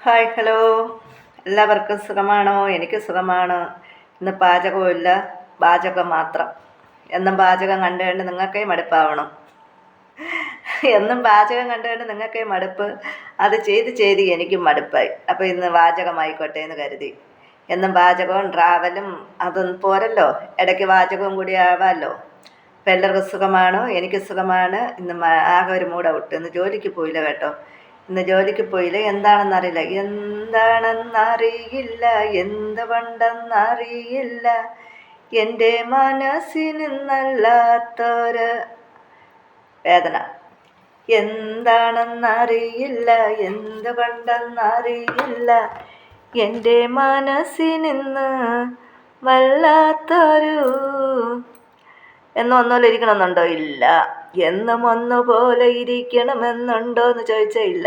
Hi hello, എല്ലാവർക്കും സുഖമാണോ? എനിക്ക് സുഖമാണ്. ഇന്ന് പാചകമില്ല, പാചകം മാത്രം. എന്നും പാചകം കണ്ടുകൊണ്ട് നിങ്ങൾക്കേ മടുപ്പാവണം. എന്നും പാചകം കണ്ടുകൊണ്ട് നിങ്ങൾക്കേ മടുപ്പ്. അത് ചെയ്ത് ചെയ്ത് എനിക്കും മടുപ്പായി. അപ്പോൾ ഇന്ന് പാചകമായിക്കോട്ടെ എന്ന് കരുതി. എന്നും പാചകവും ട്രാവലും അതൊന്നും പോരല്ലോ, ഇടയ്ക്ക് പാചകവും കൂടി ആവാമല്ലോ. അപ്പോൾ എല്ലാവർക്കും സുഖമാണോ? എനിക്ക് സുഖമാണ്. ഇന്ന് ആകെ ഒരു മൂഡ് ഔട്ട്. ഇന്ന് ജോലിക്ക് പോയില്ല കേട്ടോ. ഇന്ന് ജോലിക്ക് പോയില്ല. എന്താണെന്നറിയില്ല, എന്തുകൊണ്ടെന്നറിയില്ല, എൻ്റെ മനസ്സിന് നല്ലാത്തൊരു വേദന. എന്താണെന്നറിയില്ല, എന്തുകൊണ്ടെന്നറിയില്ല, എൻ്റെ മനസ്സിനിന്ന് വല്ലാത്തൊരു എന്നും ഒന്നുപോലെ ഇരിക്കണമെന്നുണ്ടോ? ഇല്ല. എന്നും ഒന്നുപോലെ ഇരിക്കണമെന്നുണ്ടോ എന്ന് ചോദിച്ചാൽ ഇല്ല.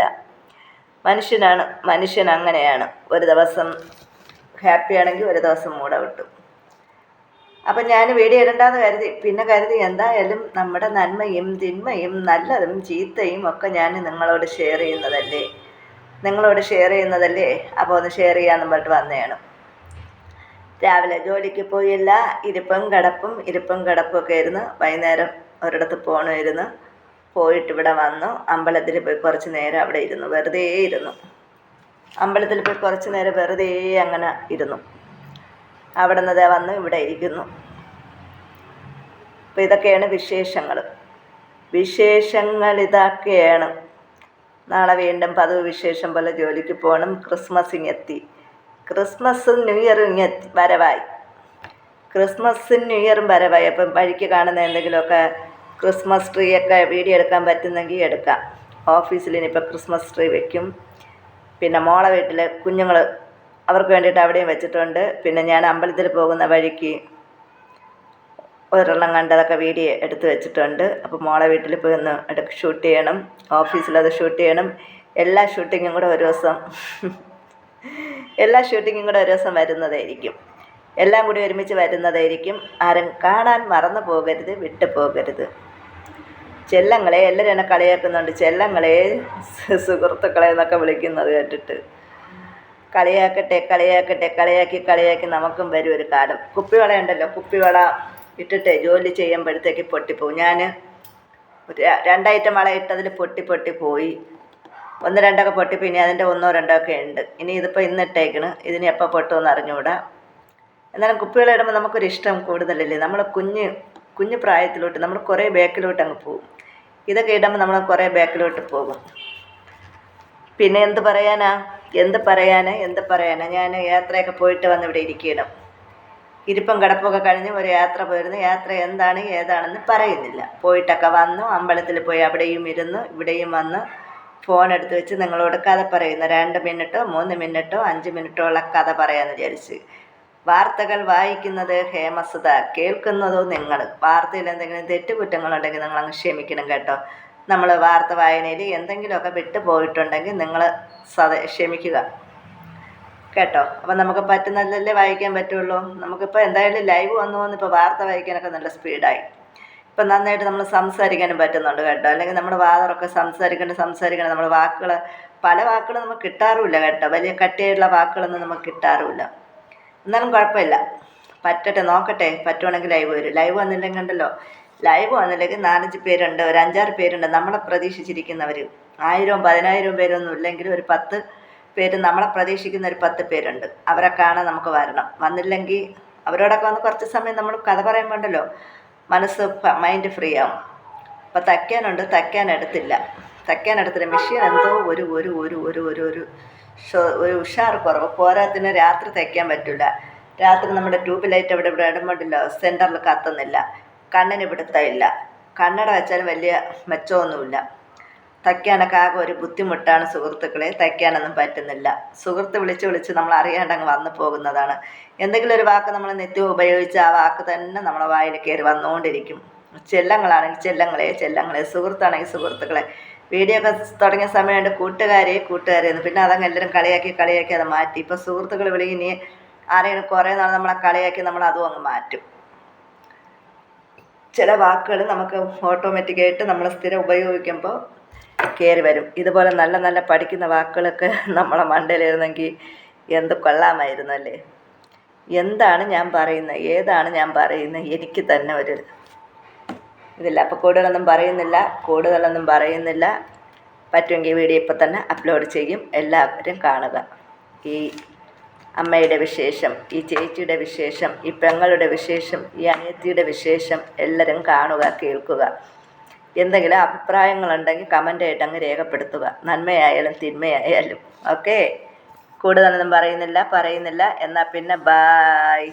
മനുഷ്യൻ അങ്ങനെയാണ്. ഒരു ദിവസം ഹാപ്പി ആണെങ്കിൽ ഒരു ദിവസം മൂഡ് ഔട്ട്. അപ്പം ഞാൻ വീഡിയോ ഇടണ്ടെന്ന് കരുതി. പിന്നെ കരുതി എന്തായാലും നമ്മുടെ നന്മയും തിന്മയും നല്ലതും ചീത്തയും ഒക്കെ ഞാൻ നിങ്ങളോട് ഷെയർ ചെയ്യുന്നതല്ലേ. അപ്പോൾ ഒന്ന് ഷെയർ ചെയ്യാമെന്ന് പറഞ്ഞിട്ട് വന്നതാണ്. രാവിലെ ജോലിക്ക് പോയില്ല. ഇരിപ്പും കിടപ്പും ഒക്കെ ആയിരുന്നു. വൈകുന്നേരം ഒരിടത്ത് പോകണമായിരുന്നു. പോയിട്ട് ഇവിടെ വന്നു. അമ്പലത്തിൽ പോയി കുറച്ച് നേരം അവിടെ ഇരുന്നു, വെറുതെ ഇരുന്നു. അമ്പലത്തിൽ പോയി കുറച്ച് നേരം വെറുതെ അങ്ങനെ ഇരുന്നു. അവിടെ നിന്ന് വന്ന് ഇവിടെ ഇരിക്കുന്നു. അപ്പോൾ ഇതൊക്കെയാണ് വിശേഷങ്ങൾ ഇതൊക്കെയാണ്. നാളെ വീണ്ടും പതിവ് വിശേഷം പോലെ ജോലിക്ക് പോകണം. ക്രിസ്മസും ന്യൂ ഇയറും വരവായി. ക്രിസ്മസും ന്യൂ ഇയറും വരവായി. അപ്പം വഴിക്ക് കാണുന്ന എന്തെങ്കിലുമൊക്കെ ക്രിസ്മസ് ട്രീ ഒക്കെ വീഡിയോ എടുക്കാൻ പറ്റുന്നെങ്കിൽ എടുക്കാം. ഓഫീസിൽ ഇനിയിപ്പോൾ ക്രിസ്മസ് ട്രീ വയ്ക്കും. പിന്നെ മോളെ വീട്ടിൽ കുഞ്ഞുങ്ങൾ അവർക്ക് വേണ്ടിയിട്ട് അവിടെയും വെച്ചിട്ടുണ്ട്. പിന്നെ ഞാൻ അമ്പലത്തിൽ പോകുന്ന വഴിക്ക് ഒരെണ്ണം കണ്ടതൊക്കെ വീഡിയോ എടുത്ത് വെച്ചിട്ടുണ്ട്. അപ്പോൾ മോളെ വീട്ടിൽ പോയി ഒന്ന് ഷൂട്ട് ചെയ്യണം. ഓഫീസിലത് ഷൂട്ട് ചെയ്യണം. എല്ലാ ഷൂട്ടിങ്ങും കൂടെ ഒരു ദിവസം വരുന്നതായിരിക്കും. എല്ലാം കൂടി ഒരുമിച്ച് വരുന്നതായിരിക്കും. ആരും കാണാൻ മറന്നു പോകരുത്, വിട്ടു പോകരുത്. ചെല്ലങ്ങളെ, എല്ലാവരും എന്നെ കളിയാക്കുന്നുണ്ട്. ചെല്ലങ്ങളെ, സുഹൃത്തുക്കളെ എന്നൊക്കെ വിളിക്കുന്നത് കേട്ടിട്ട് കളിയാക്കി നമുക്കും വരും ഒരു കാലം. കുപ്പിവള ഉണ്ടല്ലോ, കുപ്പിവള ഇട്ടിട്ട് ജോലി ചെയ്യുമ്പോഴത്തേക്ക് പൊട്ടിപ്പോവും. ഞാൻ 2 ഐറ്റം വള ഇട്ടതിൽ പൊട്ടിപ്പോയി. 1-2 പൊട്ടിപ്പോയി. ഇനി അതിൻ്റെ 1-2 ഒക്കെ ഉണ്ട്. ഇനി ഇതിപ്പോൾ ഇന്നിട്ടേക്കണ്. ഇതിന് എപ്പോൾ പൊട്ടുമെന്ന് അറിഞ്ഞുകൂടാ. എന്നാലും കുപ്പിവള ഇടുമ്പോൾ നമുക്കൊരു ഇഷ്ടം കൂടുതലല്ലേ. നമ്മൾ കുഞ്ഞ് പ്രായത്തിലോട്ട് നമ്മൾ കുറേ ബാക്കിലോട്ട് അങ്ങ് പോകും. ഇതൊക്കെ ഇടുമ്പോൾ നമ്മൾ കുറേ ബാക്കിലോട്ട് പോകും. പിന്നെ എന്ത് പറയാനാ. ഞാൻ യാത്രയൊക്കെ പോയിട്ട് വന്ന് ഇവിടെ ഇരിക്കണം. ഇരിപ്പും കിടപ്പൊക്കെ കഴിഞ്ഞ് ഒരു യാത്ര പോയിരുന്നു. യാത്ര ഏതാണെന്ന് പറയുന്നില്ല. പോയിട്ടൊക്കെ വന്നു. അമ്പലത്തിൽ പോയി അവിടെയും ഇരുന്നു, ഇവിടെയും വന്ന് ഫോൺ എടുത്ത് വെച്ച് നിങ്ങളോട് കഥ പറയുന്നു. 2 മിനിറ്റോ 3 മിനിറ്റോ 5 മിനിറ്റോ ഉള്ള കഥ പറയാമെന്ന് വിചാരിച്ച്. വാർത്തകൾ വായിക്കുന്നത് ഹേമസുധ, കേൾക്കുന്നതോ നിങ്ങൾ. വാർത്തയിൽ എന്തെങ്കിലും തെറ്റുകുറ്റങ്ങളുണ്ടെങ്കിൽ നിങ്ങൾ അങ്ങ് ക്ഷമിക്കണം കേട്ടോ. നമ്മൾ വാർത്ത വായനയിൽ എന്തെങ്കിലുമൊക്കെ വിട്ടു പോയിട്ടുണ്ടെങ്കിൽ നിങ്ങൾ ക്ഷമിക്കുക കേട്ടോ. അപ്പം നമുക്ക് പറ്റുന്നതല്ലേ വായിക്കാൻ പറ്റുള്ളൂ. നമുക്കിപ്പോൾ എന്തായാലും ലൈവ് വന്നു ഇപ്പോൾ വാർത്ത വായിക്കാനൊക്കെ നല്ല സ്പീഡായി. ഇപ്പം നന്നായിട്ട് നമ്മൾ സംസാരിക്കാനും പറ്റുന്നുണ്ട് കേട്ടോ. അല്ലെങ്കിൽ നമ്മൾ വാതറൊക്കെ സംസാരിക്കണം. നമ്മൾ പല വാക്കുകളും നമുക്ക് കിട്ടാറുമില്ല കേട്ടോ. വലിയ കട്ടിയായിട്ടുള്ള വാക്കുകളൊന്നും നമുക്ക് കിട്ടാറുമില്ല. എന്നാലും കുഴപ്പമില്ല, നോക്കട്ടെ. പറ്റുവാണെങ്കിൽ ലൈവ് വരും. ലൈവ് വന്നില്ലെങ്കിൽ 4-5 പേരുണ്ട്, ഒരു 5-6 പേരുണ്ട് നമ്മളെ പ്രതീക്ഷിച്ചിരിക്കുന്നവർ. 1000-10,000 പേരൊന്നും ഇല്ലെങ്കിൽ ഒരു 10 പേര് നമ്മളെ പ്രതീക്ഷിക്കുന്ന ഒരു 10 പേരുണ്ട്. അവരെ കാണാൻ നമുക്ക് വരണം. വന്നില്ലെങ്കിൽ അവരോടൊക്കെ വന്ന് കുറച്ച് സമയം നമ്മൾ കഥ പറയുമ്പോണ്ടല്ലോ മൈൻഡ് ഫ്രീ ആവും. അപ്പോൾ തയ്ക്കാനെടുത്തില്ല. മെഷീൻ എന്തോ ഒരു ഉഷാർ കുറവ്. പോരാത്തിന് രാത്രി തയ്ക്കാൻ പറ്റില്ല. രാത്രി നമ്മുടെ ട്യൂബ് ലൈറ്റ് ഇവിടെ ഇടുമ്പോണ്ടല്ലോ സെൻറ്ററിൽ കത്തുന്നില്ല. കണ്ണിന് പിടുത്തമില്ല. കണ്ണട വെച്ചാലും വലിയ മെച്ചമൊന്നുമില്ല. തയ്ക്കാനൊക്കെ ആകെ ഒരു ബുദ്ധിമുട്ടാണ് സുഹൃത്തുക്കളെ. തയ്ക്കാനൊന്നും പറ്റുന്നില്ല. സുഹൃത്ത് വിളിച്ച് നമ്മൾ അറിയാണ്ടങ്ങ് വന്നു പോകുന്നതാണ്. എന്തെങ്കിലും ഒരു വാക്ക് നമ്മൾ നിത്യം ഉപയോഗിച്ച് ആ വാക്ക് തന്നെ നമ്മളെ വായിൽ കയറി വന്നുകൊണ്ടിരിക്കും. ചെല്ലങ്ങളാണെങ്കിൽ ചെല്ലങ്ങളെ, സുഹൃത്താണെങ്കിൽ സുഹൃത്തുക്കളെ. വീഡിയോ ഒക്കെ തുടങ്ങിയ സമയമുണ്ട് കൂട്ടുകാരെന്ന്. പിന്നെ അതങ്ങ് എല്ലാവരും കളിയാക്കി അത് മാറ്റി. ഇപ്പോൾ സുഹൃത്തുക്കൾ വിളി. ഇനി ആരെങ്കിലും കുറേ നാൾ നമ്മളെ കളിയാക്കി നമ്മൾ അതും അങ്ങ് മാറ്റും. ചില വാക്കുകൾ നമുക്ക് ഓട്ടോമാറ്റിക്കായിട്ട് നമ്മൾ സ്ഥിരം ഉപയോഗിക്കുമ്പോൾ കയറി വരും. ഇതുപോലെ നല്ല നല്ല പഠിക്കുന്ന വാക്കുകളൊക്കെ നമ്മളെ മണ്ടയിലിരുന്നെങ്കിൽ എന്ത് കൊള്ളാമായിരുന്നു അല്ലേ. എന്താണ് ഞാൻ പറയുന്നത്, ഏതാണ് ഞാൻ പറയുന്നത്, എനിക്ക് തന്നെ ഒരു ഇതില്ല. അപ്പോൾ കൂടുതലൊന്നും പറയുന്നില്ല. പറ്റുമെങ്കിൽ വീഡിയോ ഇപ്പം തന്നെ അപ്ലോഡ് ചെയ്യും. എല്ലാവരും കാണുക. ഈ അമ്മയുടെ വിശേഷം, ഈ ചേച്ചിയുടെ വിശേഷം, ഈ പെങ്ങളുടെ വിശേഷം, ഈ അനിയത്തിയുടെ വിശേഷം എല്ലാവരും കാണുക, കേൾക്കുക. എന്തെങ്കിലും അഭിപ്രായങ്ങളുണ്ടെങ്കിൽ കമൻ്റായിട്ട് അങ്ങ് രേഖപ്പെടുത്തുക. നന്മയായാലും തിന്മയായാലും. ഓക്കെ. കൂടുതലൊന്നും പറയുന്നില്ല. എന്നാൽ പിന്നെ ബായ്.